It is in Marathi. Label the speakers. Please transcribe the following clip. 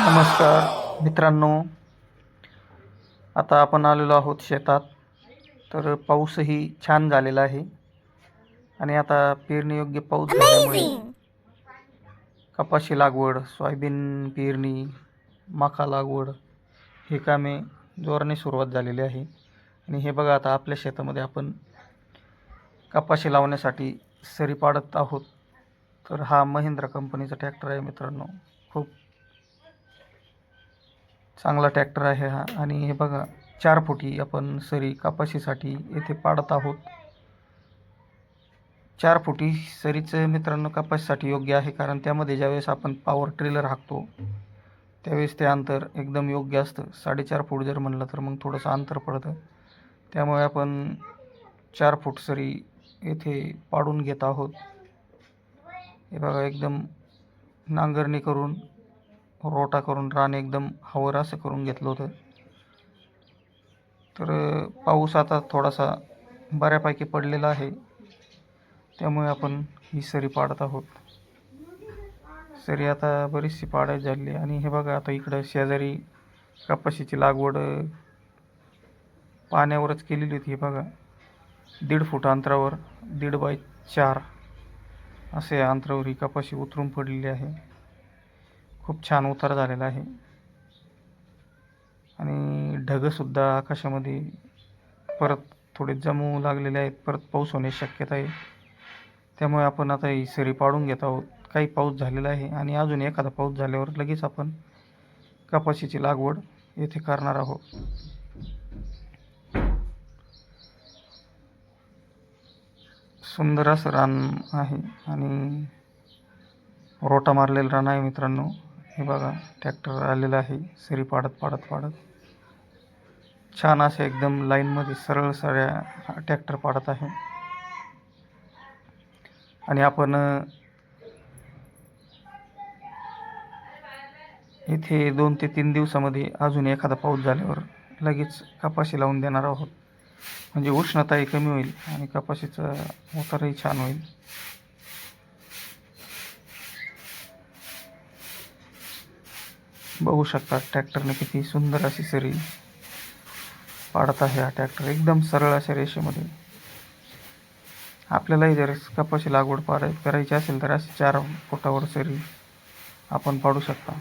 Speaker 1: नमस्कार मित्रांनो, आता आपण आलेलो आहोत शेतात. तर पाऊसही छान झालेला आहे आणि आता पेरणीयोग्य पाऊस झाल्यामुळे कपाशी लागवड, सोयाबीन पेरणी, मका लागवड हे कामे जोराने सुरुवात झालेली आहे. आणि हे बघा, आता आपल्या शेतामध्ये आपण कपाशी लावण्यासाठी सरी पाडत आहोत. तर हा महिंद्रा कंपनीचा ट्रॅक्टर आहे मित्रांनो. खूप चांगला ट्रॅक्टर आहे हा. आणि हे बघा, 4 फुटी आपण सरी कपाशीसाठी येथे पाडत आहोत. 4 फुटी सरीचं मित्रांनो कपाशीसाठी योग्य आहे, कारण त्यामध्ये ज्यावेळेस आपण पॉवर ट्रेलर हाकतो त्यावेळेस ते अंतर एकदम योग्य असतं. 4.5 फूट जर म्हणलं तर मग थोडंसं अंतर पडतं. त्यामुळे आपण 4 फूट सरी येथे पाडून घेत आहोत. हे बघा, एकदम नांगरणी करून, रोटा करून रान एकदम हवर असं करून घेतलं होतं. तर पाऊस आता थोडासा बऱ्यापैकी पडलेला आहे, त्यामुळे आपण ही सरी पाडत आहोत. सरी आता बरीचशी पाडायची झाली. आणि हे बघा, आता इकडं शेजारी कपाशीची लागवड पाण्यावरच केलेली होती. हे बघा, 1.5 फूट अंतरावर 1.5 बाय 4 असे अंतरावर ही कपाशी उतरून पडलेली आहे. खूप छान उतार झालेला आहे आणि ढगसुद्धा आकाशामध्ये परत थोडे जमू लागलेले आहेत. परत पाऊस होण्याची शक्यता आहे. त्यामुळे आपण आता ही सरी पाडून घेत आहोत. काही पाऊस झालेला आहे आणि अजून एखादा पाऊस झाल्यावर लगेच आपण कपाशीची लागवड येथे करणार आहोत. सुंदर असं रान आहे आणि रोटा मारलेलं रान आहे मित्रांनो. हे बघा, ट्रॅक्टर आलेला आहे सरी पाडत पाडत पाडत. छान असे एकदम लाईनमध्ये सरळ साऱ्या ट्रॅक्टर पाडत आहे. आणि आपण इथे 2 ते 3 दिवसामध्ये अजून एखादा पाऊस झाल्यावर लगेच कपाशी लावून देणार आहोत. म्हणजे उष्णताही कमी होईल आणि कपाशीचा उतारही छान होईल. बघू शकता ट्रॅक्टरने किती सुंदर अशी सरी पाडत आहे. हा ट्रॅक्टर एकदम सरळ अशा रेषेमध्ये. आपल्यालाही जर कपाशी लागवड करायची असेल तर अशी 4 फुटावर सरी आपण पाडू शकता.